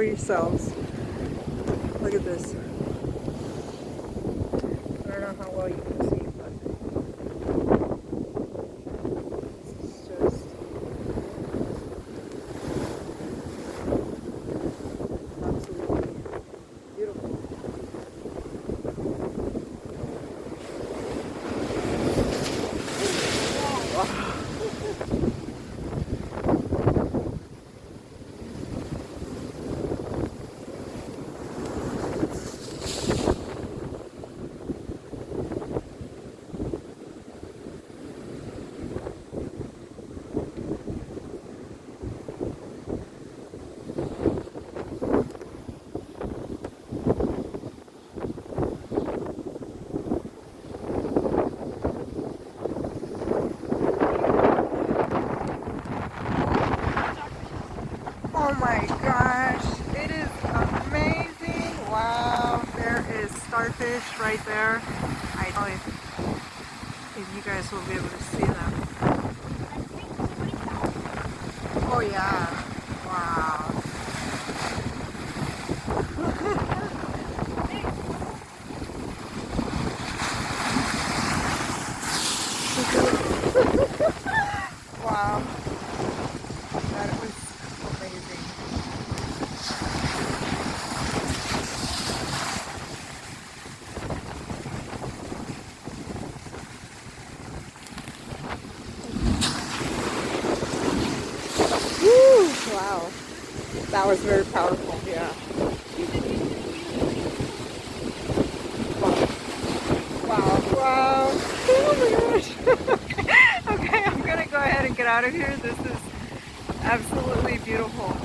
for yourselves. Look at this. I don't know how well you can see, but this is just absolutely beautiful. Oh my gosh, it is amazing. Wow, there is starfish right there. I don't know if you guys will be able to see them. Oh yeah, wow. Wow, that was amazing. Woo! Wow, that was very powerful, yeah. Wow, wow. Oh my gosh. Okay, I'm gonna go ahead and get out of here. This is absolutely beautiful.